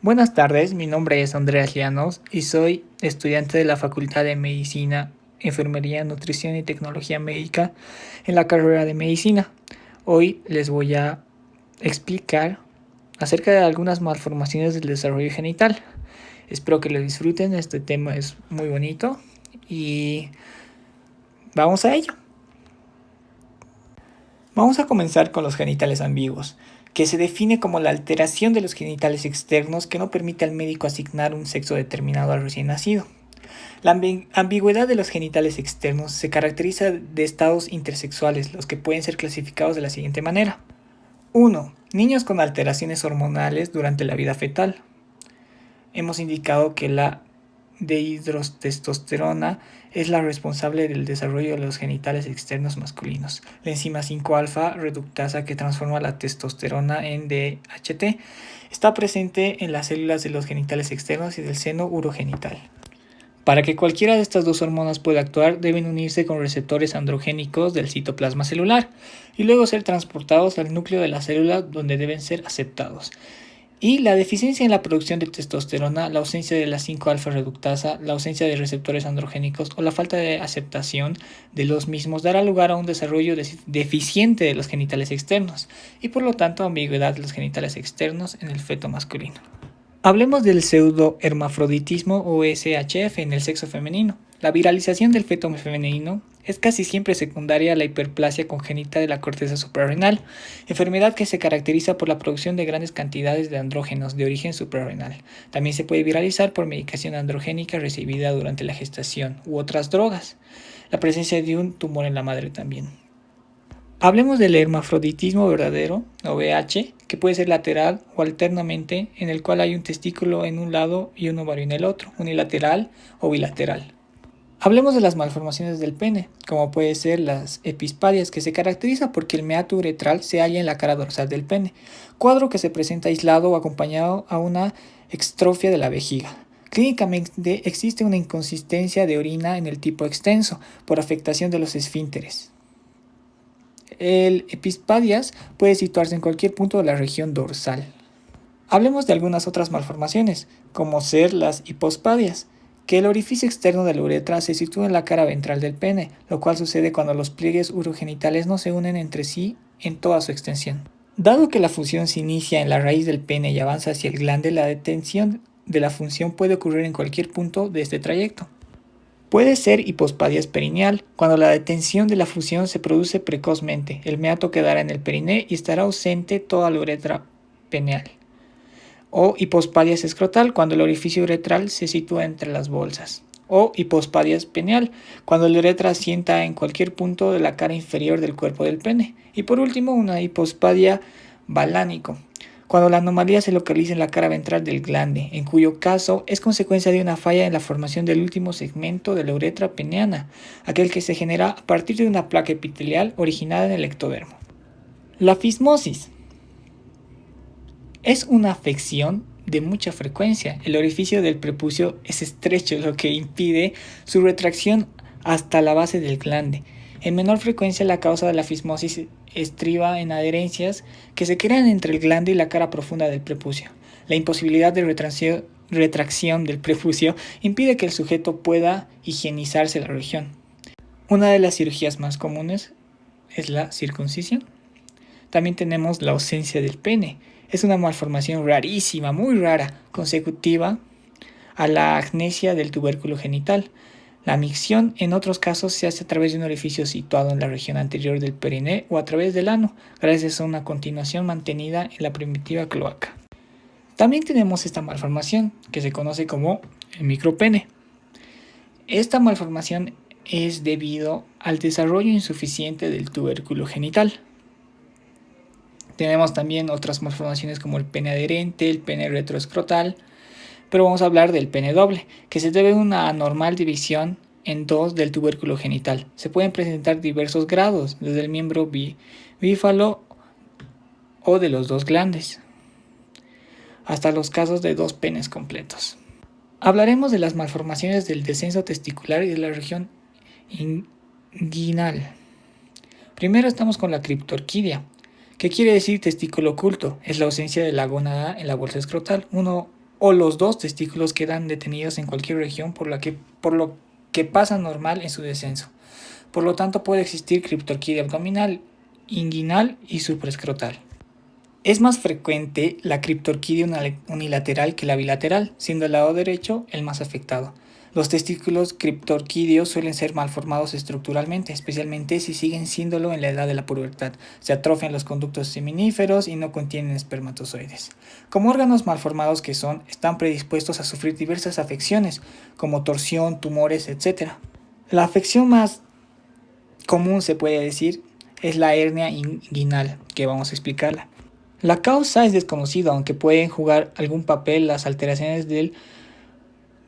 Buenas tardes, mi nombre es Andreas Llanos y soy estudiante de la Facultad de Medicina, Enfermería, Nutrición y Tecnología Médica en la carrera de Medicina. Hoy les voy a explicar acerca de algunas malformaciones del desarrollo genital. Espero que lo disfruten, este tema es muy bonito y vamos a ello. Vamos a comenzar con los genitales ambiguos, que se define como la alteración de los genitales externos que no permite al médico asignar un sexo determinado al recién nacido. La ambigüedad de los genitales externos se caracteriza de estados intersexuales, los que pueden ser clasificados de la siguiente manera. 1. Niños con alteraciones hormonales durante la vida fetal. Hemos indicado que la dehidrotestosterona es la responsable del desarrollo de los genitales externos masculinos. La enzima 5-alfa reductasa que transforma la testosterona en DHT está presente en las células de los genitales externos y del seno urogenital. Para que cualquiera de estas dos hormonas pueda actuar, deben unirse con receptores androgénicos del citoplasma celular y luego ser transportados al núcleo de la célula donde deben ser aceptados. Y la deficiencia en la producción de testosterona, la ausencia de la 5-alfa reductasa, la ausencia de receptores androgénicos o la falta de aceptación de los mismos dará lugar a un desarrollo deficiente de los genitales externos y por lo tanto ambigüedad de los genitales externos en el feto masculino. Hablemos del pseudohermafroditismo o SHF en el sexo femenino. La viralización del feto femenino es casi siempre secundaria a la hiperplasia congénita de la corteza suprarrenal, enfermedad que se caracteriza por la producción de grandes cantidades de andrógenos de origen suprarrenal. También se puede viralizar por medicación androgénica recibida durante la gestación u otras drogas. La presencia de un tumor en la madre también. Hablemos del hermafroditismo verdadero, o VH, que puede ser lateral o alternamente, en el cual hay un testículo en un lado y un ovario en el otro, unilateral o bilateral. Hablemos de las malformaciones del pene, como puede ser las epispadias, que se caracteriza porque el meato uretral se halla en la cara dorsal del pene, cuadro que se presenta aislado o acompañado a una extrofia de la vejiga. Clínicamente existe una inconsistencia de orina en el tipo extenso, por afectación de los esfínteres. El epispadias puede situarse en cualquier punto de la región dorsal. Hablemos de algunas otras malformaciones, como ser las hipospadias, que el orificio externo de la uretra se sitúa en la cara ventral del pene, lo cual sucede cuando los pliegues urogenitales no se unen entre sí en toda su extensión. Dado que la función se inicia en la raíz del pene y avanza hacia el glande, la detención de la función puede ocurrir en cualquier punto de este trayecto. Puede ser hipospadias perineal, cuando la detención de la fusión se produce precozmente. El meato quedará en el periné y estará ausente toda la uretra peneal. O hipospadias escrotal, cuando el orificio uretral se sitúa entre las bolsas. O hipospadias peneal, cuando la uretra asienta en cualquier punto de la cara inferior del cuerpo del pene. Y por último, una hipospadia balánico, cuando la anomalía se localiza en la cara ventral del glande, en cuyo caso es consecuencia de una falla en la formación del último segmento de la uretra peneana, aquel que se genera a partir de una placa epitelial originada en el ectodermo. La fismosis es una afección de mucha frecuencia. El orificio del prepucio es estrecho, lo que impide su retracción hasta la base del glande. En menor frecuencia, la causa de la fismosis estriba en adherencias que se crean entre el glande y la cara profunda del prepucio. La imposibilidad de retracción del prepucio impide que el sujeto pueda higienizarse la región. Una de las cirugías más comunes es la circuncisión. También tenemos la ausencia del pene. Es una malformación rarísima, muy rara, consecutiva a la agnesia del tubérculo genital. La micción en otros casos se hace a través de un orificio situado en la región anterior del periné o a través del ano, gracias a una continuación mantenida en la primitiva cloaca. También tenemos esta malformación, que se conoce como el micropene. Esta malformación es debido al desarrollo insuficiente del tubérculo genital. Tenemos también otras malformaciones como el pene adherente, el pene retroescrotal, pero vamos a hablar del pene doble, que se debe a una anormal división en dos del tubérculo genital. Se pueden presentar diversos grados, desde el miembro bífalo o de los dos glandes, hasta los casos de dos penes completos. Hablaremos de las malformaciones del descenso testicular y de la región inguinal. Primero estamos con la criptorquidia. ¿Qué quiere decir testículo oculto? Es la ausencia de la gónada en la bolsa escrotal. Uno o los dos testículos quedan detenidos en cualquier región por lo que pasa normal en su descenso. Por lo tanto, puede existir criptorquidia abdominal, inguinal y supraescrotal. Es más frecuente la criptorquidia unilateral que la bilateral, siendo el lado derecho el más afectado. Los testículos criptorquidios suelen ser malformados estructuralmente, especialmente si siguen siéndolo en la edad de la pubertad. Se atrofian los conductos seminíferos y no contienen espermatozoides. Como órganos malformados que son, están predispuestos a sufrir diversas afecciones, como torsión, tumores, etc. La afección más común, se puede decir, es la hernia inguinal, que vamos a explicarla. La causa es desconocida, aunque pueden jugar algún papel las alteraciones del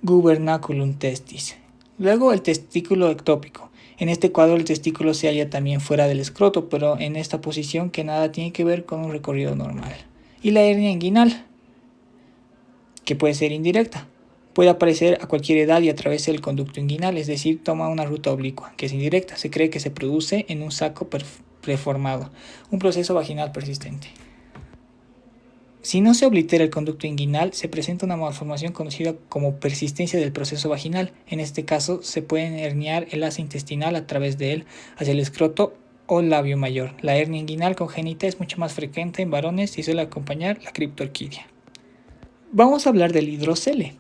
gubernaculum testis. Luego el testículo ectópico. En este cuadro el testículo se halla también fuera del escroto, pero en esta posición que nada tiene que ver con un recorrido normal. Y la hernia inguinal, que puede ser indirecta. Puede aparecer a cualquier edad y a través del conducto inguinal, es decir, toma una ruta oblicua, que es indirecta. Se cree que se produce en un saco preformado, un proceso vaginal persistente. Si no se oblitera el conducto inguinal, se presenta una malformación conocida como persistencia del proceso vaginal. En este caso, se puede herniar el asa intestinal a través de él hacia el escroto o labio mayor. La hernia inguinal congénita es mucho más frecuente en varones y suele acompañar la criptorquidia. Vamos a hablar del hidrocele.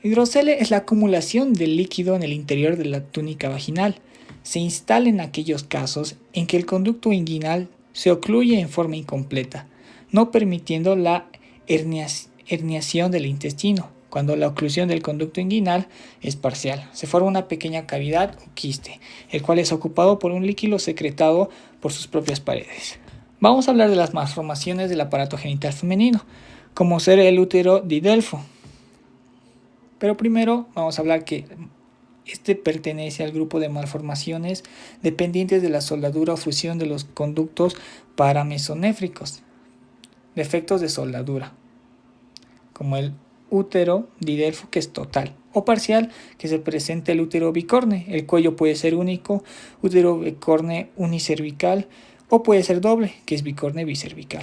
Hidrocele es la acumulación de líquido en el interior de la túnica vaginal. Se instala en aquellos casos en que el conducto inguinal se ocluye en forma incompleta, no permitiendo la herniación del intestino. Cuando la oclusión del conducto inguinal es parcial, se forma una pequeña cavidad o quiste, el cual es ocupado por un líquido secretado por sus propias paredes. Vamos a hablar de las malformaciones del aparato genital femenino, como ser el útero didelfo. Pero primero vamos a hablar que este pertenece al grupo de malformaciones dependientes de la soldadura o fusión de los conductos paramesonéfricos. Defectos de soldadura, como el útero didelfo, que es total o parcial, que se presenta el útero bicorne. El cuello puede ser único, útero bicorne unicervical, o puede ser doble, que es bicorne bicervical.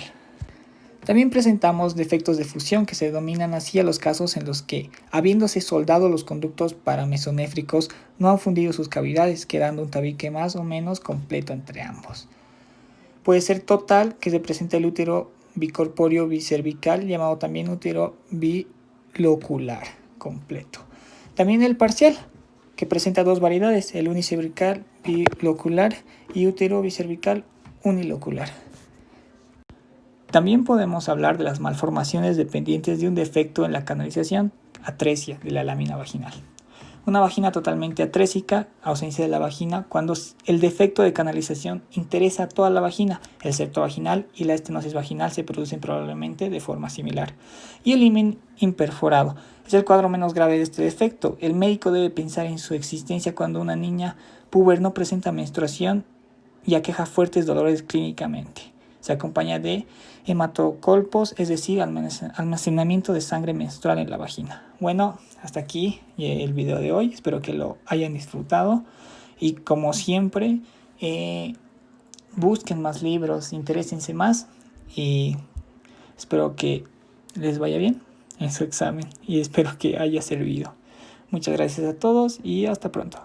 También presentamos defectos de fusión, que se denominan así a los casos en los que, habiéndose soldado los conductos paramesonéfricos, no han fundido sus cavidades, quedando un tabique más o menos completo entre ambos. Puede ser total, que se presenta el útero bicorpóreo bicervical, llamado también útero bilocular completo. También el parcial, que presenta dos variedades, el unicervical bilocular y útero bicervical unilocular. También podemos hablar de las malformaciones dependientes de un defecto en la canalización, atresia de la lámina vaginal. Una vagina totalmente atrésica, ausencia de la vagina, cuando el defecto de canalización interesa a toda la vagina. El septo vaginal y la estenosis vaginal se producen probablemente de forma similar. Y el himen imperforado es el cuadro menos grave de este defecto. El médico debe pensar en su existencia cuando una niña puber no presenta menstruación y aqueja fuertes dolores clínicamente. Se acompaña de hematocolpos, es decir, almacenamiento de sangre menstrual en la vagina. Bueno, hasta aquí el video de hoy. Espero que lo hayan disfrutado. Y como siempre, busquen más libros, interésense más. Y espero que les vaya bien en su examen. Y espero que haya servido. Muchas gracias a todos y hasta pronto.